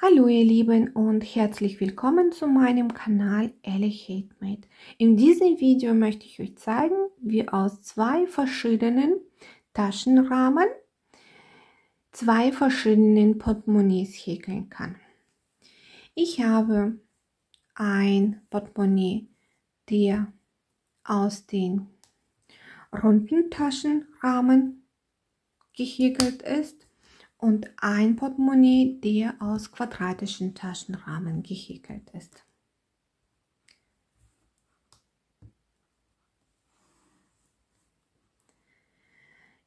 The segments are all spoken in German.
Hallo ihr Lieben und herzlich willkommen zu meinem Kanal Ehrlich Handmade. In diesem Video möchte ich euch zeigen, wie aus zwei verschiedenen Taschenrahmen zwei verschiedenen Portemonnaies häkeln kann. Ich habe ein Portemonnaie, der aus den runden Taschenrahmen gehäkelt ist, und ein Portemonnaie, der aus quadratischen Taschenrahmen gehäkelt ist.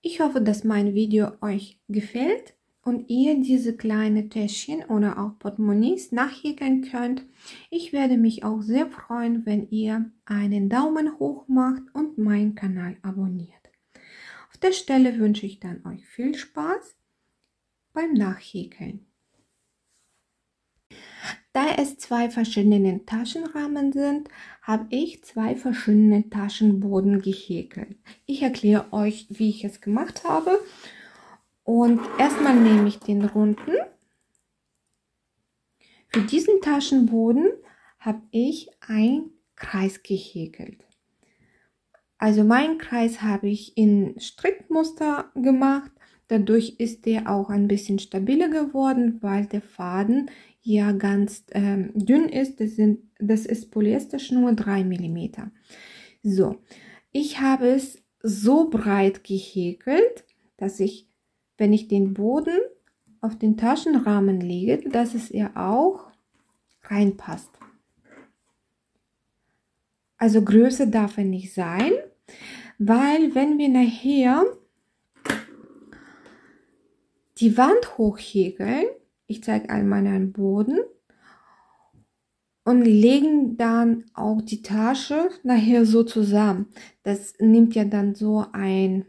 Ich hoffe, dass mein Video euch gefällt und ihr diese kleinen Täschchen oder auch Portemonnaies nachhäkeln könnt. Ich werde mich auch sehr freuen, wenn ihr einen Daumen hoch macht und meinen Kanal abonniert. Auf der Stelle wünsche ich dann euch viel Spaß beim Nachhäkeln. Da es zwei verschiedene Taschenrahmen sind, habe ich zwei verschiedene Taschenboden gehäkelt. Ich erkläre euch, wie ich es gemacht habe. Und erstmal nehme ich den runden. Für diesen Taschenboden habe ich einen Kreis gehäkelt. Also meinen Kreis habe ich in Strickmuster gemacht. Dadurch ist der auch ein bisschen stabiler geworden, weil der Faden ja ganz dünn ist. Das ist Polyesterschnur 3 mm. So, ich habe es so breit gehäkelt, dass ich, wenn ich den Boden auf den Taschenrahmen lege, dass es ihr auch reinpasst. Also größer darf er nicht sein, weil wenn wir nachher die Wand hochhäkeln, ich zeige einmal einen Boden, und legen dann auch die Tasche nachher so zusammen. Das nimmt ja dann so ein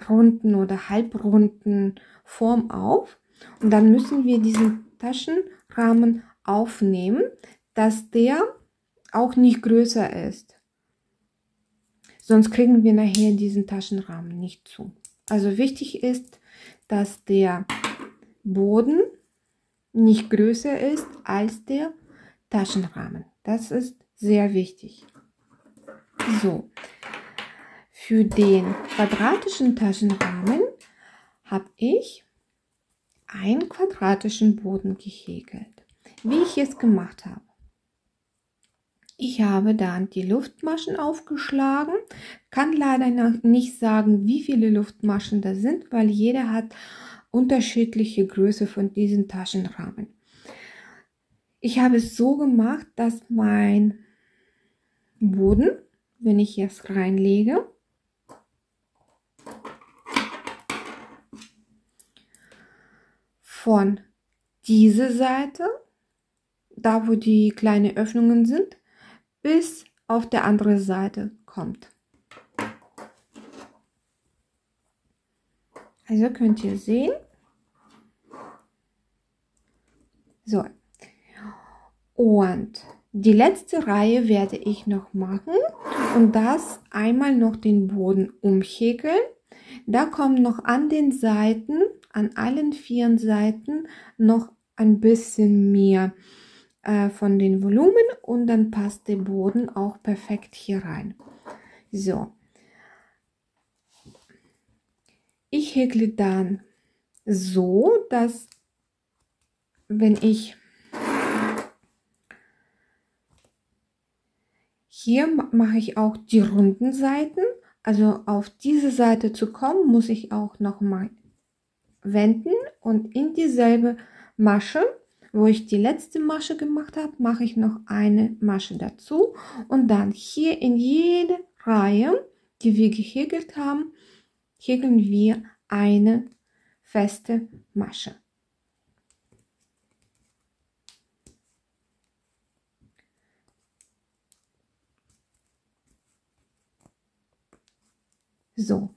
runden oder halbrunden Form auf. Und dann müssen wir diesen Taschenrahmen aufnehmen, dass der auch nicht größer ist. Sonst kriegen wir nachher diesen Taschenrahmen nicht zu. Also wichtig ist, dass der Boden nicht größer ist als der Taschenrahmen. Das ist sehr wichtig. So, für den quadratischen Taschenrahmen habe ich einen quadratischen Boden gehäkelt. Wie ich es gemacht habe. Ich habe dann die Luftmaschen aufgeschlagen, kann leider noch nicht sagen, wie viele Luftmaschen das sind, weil jeder hat unterschiedliche Größe von diesen Taschenrahmen. Ich habe es so gemacht, dass mein Boden, wenn ich es reinlege, von dieser Seite, da wo die kleinen Öffnungen sind, bis auf der andere Seite kommt. Also könnt ihr sehen. So. Und die letzte Reihe werde ich noch machen und das einmal noch den Boden umhäkeln. Da kommt noch an den Seiten, an allen 4 Seiten noch ein bisschen mehr von den Volumen, und dann passt der Boden auch perfekt hier rein. So, ich häkle dann so, dass wenn ich hier mache ich auch die runden Seiten, also auf diese Seite zu kommen, muss ich auch noch mal wenden und in dieselbe Masche, wo ich die letzte Masche gemacht habe, mache ich noch eine Masche dazu, und dann hier in jede Reihe, die wir gehäkelt haben, häkeln wir eine feste Masche. So,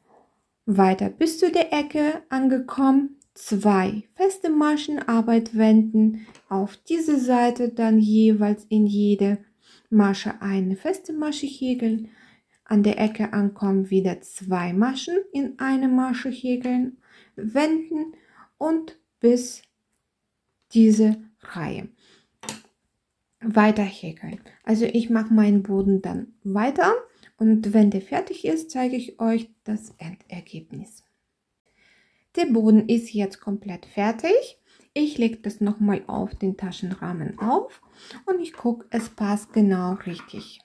weiter bis zu der Ecke angekommen, 2 feste Maschenarbeit wenden, auf diese Seite dann jeweils in jede Masche eine feste Masche häkeln, an der Ecke ankommen, wieder 2 Maschen in eine Masche häkeln, wenden und bis diese Reihe weiter häkeln. Also ich mache meinen Boden dann weiter und wenn der fertig ist, zeige ich euch das Endergebnis. Der Boden ist jetzt komplett fertig. Ich lege das nochmal auf den Taschenrahmen auf und ich gucke, es passt genau richtig.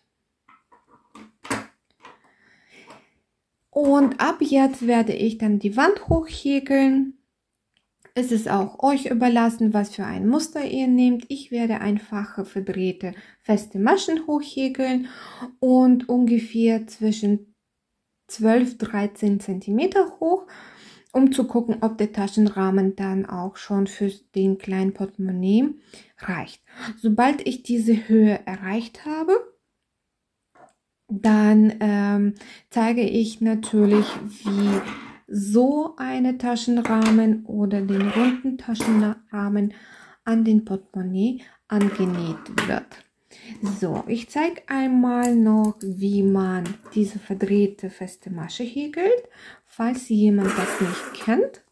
Und ab jetzt werde ich dann die Wand hochhäkeln. Es ist auch euch überlassen, was für ein Muster ihr nehmt. Ich werde einfache verdrehte feste Maschen hochhäkeln und ungefähr zwischen 12-13 cm hoch, um zu gucken, ob der Taschenrahmen dann auch schon für den kleinen Portemonnaie reicht. Sobald ich diese Höhe erreicht habe, dann zeige ich natürlich, wie so eine Taschenrahmen oder den runden Taschenrahmen an den Portemonnaie angenäht wird. So, ich zeige einmal noch, wie man diese verdrehte feste Masche häkelt, falls jemand das nicht kennt.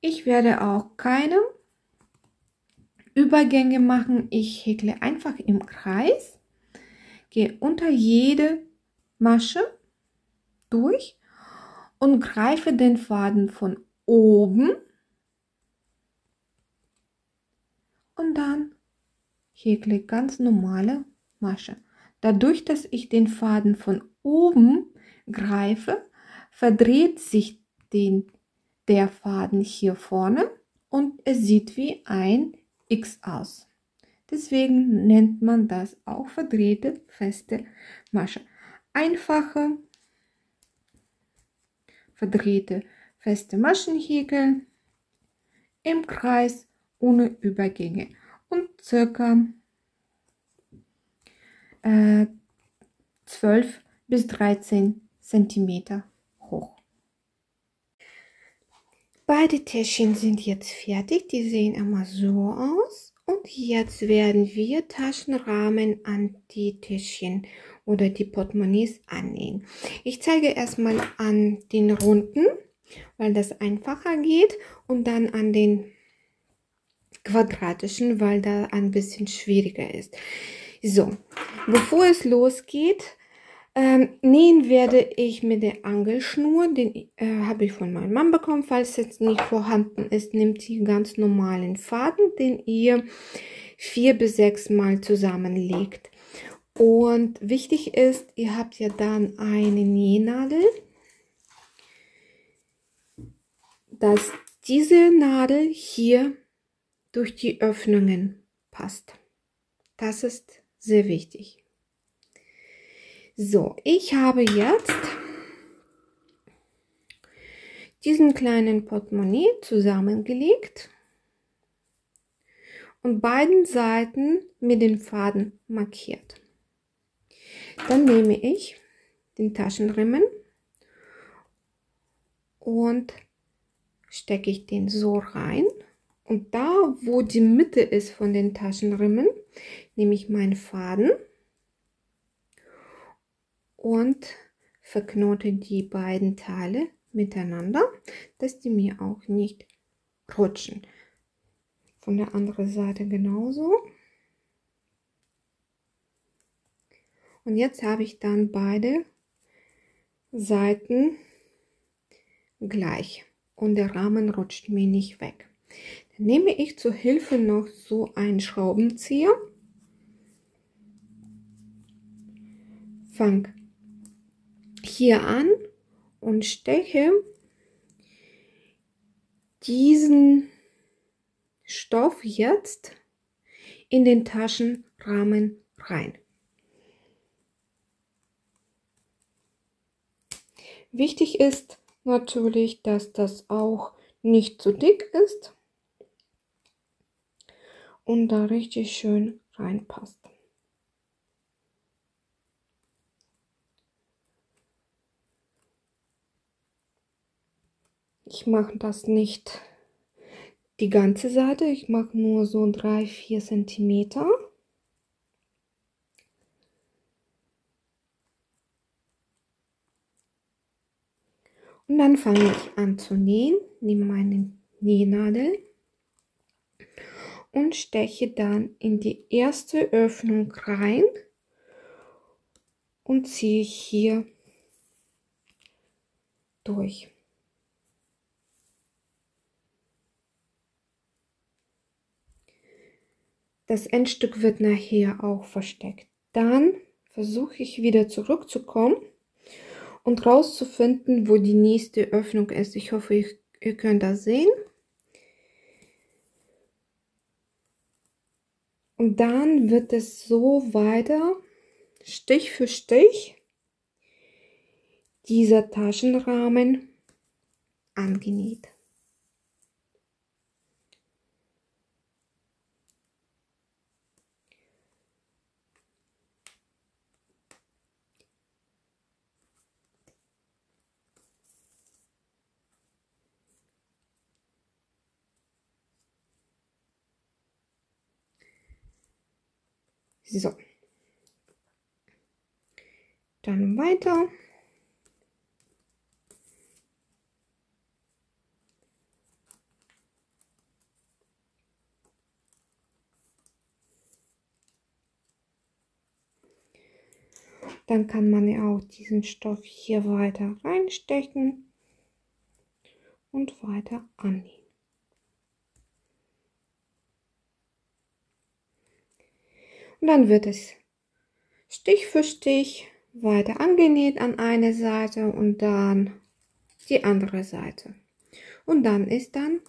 Ich werde auch keine Übergänge machen. Ich häkle einfach im Kreis, gehe unter jede Masche durch und greife den Faden von oben und dann häkle ganz normale Masche. Dadurch, dass ich den Faden von oben greife, verdreht sich der Faden hier vorne und es sieht wie ein X aus. Deswegen nennt man das auch verdrehte feste Masche. Einfache verdrehte feste Maschen häkeln im Kreis ohne Übergänge und circa 12 bis 13 cm hoch. Beide Täschchen sind jetzt fertig, die sehen immer so aus. Und jetzt werden wir Taschenrahmen an die Täschchen oder die Portemonnaies annähen. Ich zeige erstmal an den runden, weil das einfacher geht, und dann an den quadratischen, weil da ein bisschen schwieriger ist. So, bevor es losgeht, nähen werde ich mit der Angelschnur, den habe ich von meinem Mann bekommen. Falls es nicht vorhanden ist, nehmt ihr ganz normalen Faden, den ihr 4 bis 6 Mal zusammenlegt. Und wichtig ist, ihr habt ja dann eine Nähnadel, dass diese Nadel hier durch die Öffnungen passt. Das ist sehr wichtig. So, ich habe jetzt diesen kleinen Portemonnaie zusammengelegt und beiden Seiten mit dem Faden markiert. Dann nehme ich den Taschenriemen und stecke ich den so rein. Und da, wo die Mitte ist von den Taschenriemen, nehme ich meinen Faden und verknote die beiden Teile miteinander, dass die mir auch nicht rutschen. Von der anderen Seite genauso. Und jetzt habe ich dann beide Seiten gleich und der Rahmen rutscht mir nicht weg. Dann nehme ich zur Hilfe noch so einen Schraubenzieher, fange hier an und steche diesen Stoff jetzt in den Taschenrahmen rein. Wichtig ist natürlich, dass das auch nicht zu dick ist und da richtig schön reinpasst. Ich mache das nicht die ganze Seite, ich mache nur so 3-4 cm. Und dann fange ich an zu nähen, nehme meinen Nähnadel und steche dann in die erste Öffnung rein und ziehe hier durch. Das Endstück wird nachher auch versteckt. Dann versuche ich wieder zurückzukommen und rauszufinden, wo die nächste Öffnung ist. Ich hoffe, ihr könnt das sehen. Und dann wird es so weiter, Stich für Stich, dieser Taschenrahmen angenäht. So, dann weiter. Dann kann man ja auch diesen Stoff hier weiter reinstechen und weiter annähen. Und dann wird es Stich für Stich weiter angenäht an eine Seite und dann die andere Seite. Und dann ist dann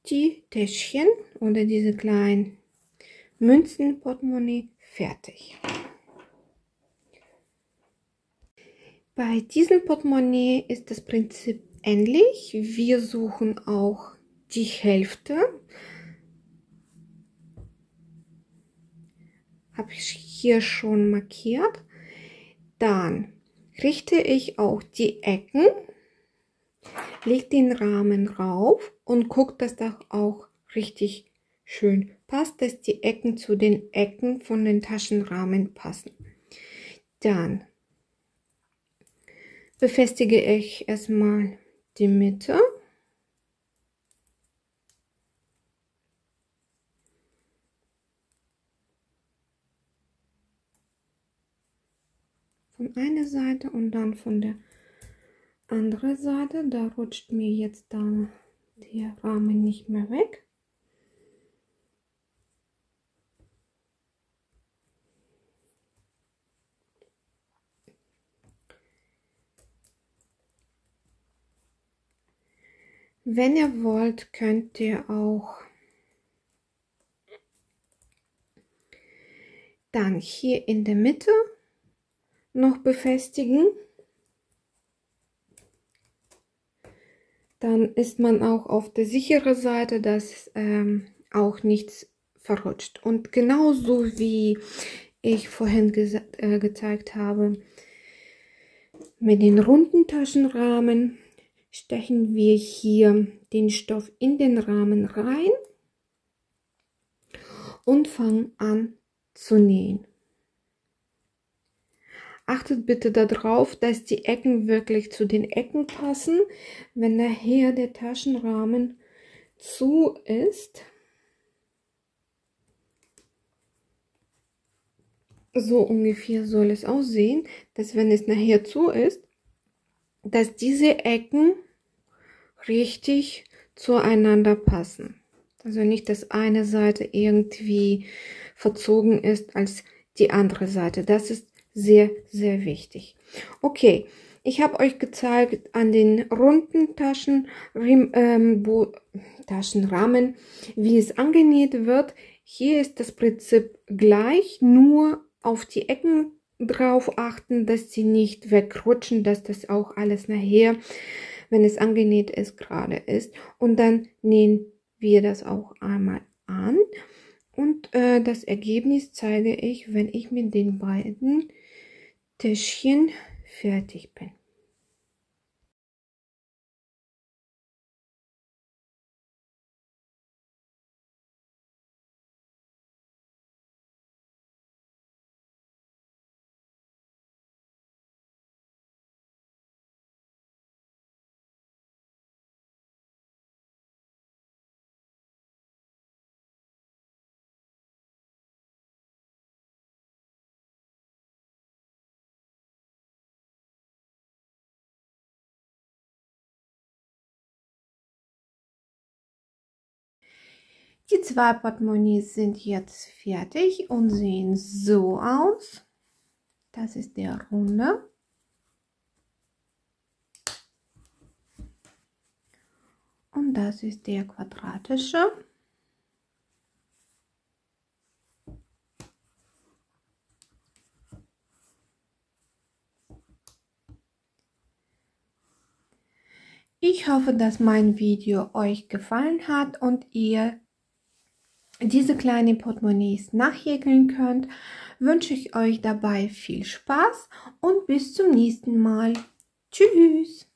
die Täschchen oder diese kleinen Münzenportemonnaie fertig. Bei diesem Portemonnaie ist das Prinzip ähnlich. Wir suchen auch die Hälfte. Habe ich hier schon markiert. Dann richte ich auch die Ecken, lege den Rahmen rauf und gucke, dass das auch richtig schön passt, dass die Ecken zu den Ecken von den Taschenrahmen passen. Dann befestige ich erstmal die Mitte. Von einer Seite und dann von der anderen Seite. Da rutscht mir jetzt dann der Rahmen nicht mehr weg. Wenn ihr wollt, könnt ihr auch dann hier in der Mitte noch befestigen. Dann ist man auch auf der sicheren Seite, dass auch nichts verrutscht. Und genauso wie ich vorhin gezeigt habe, mit den runden Taschenrahmen stechen wir hier den Stoff in den Rahmen rein und fangen an zu nähen. Achtet bitte darauf, dass die Ecken wirklich zu den Ecken passen. Wenn nachher der Taschenrahmen zu ist, so ungefähr soll es aussehen, dass wenn es nachher zu ist, dass diese Ecken richtig zueinander passen. Also nicht, dass eine Seite irgendwie verzogen ist als die andere Seite. Das ist sehr, sehr wichtig. Okay, ich habe euch gezeigt an den runden Taschenrahmen, wie es angenäht wird. Hier ist das Prinzip gleich, nur auf die Ecken drauf achten, dass sie nicht wegrutschen, dass das auch alles nachher, wenn es angenäht ist, gerade ist. Und dann nähen wir das auch einmal an. Und das Ergebnis zeige ich, wenn ich mit den beiden Täschchen fertig bin. Die 2 Portemonnaies sind jetzt fertig und sehen so aus. Das ist der runde. Und das ist der quadratische. Ich hoffe, dass mein Video euch gefallen hat und ihr diese kleinen Portemonnaies nachhäkeln könnt. Wünsche ich euch dabei viel Spaß und bis zum nächsten Mal. Tschüss!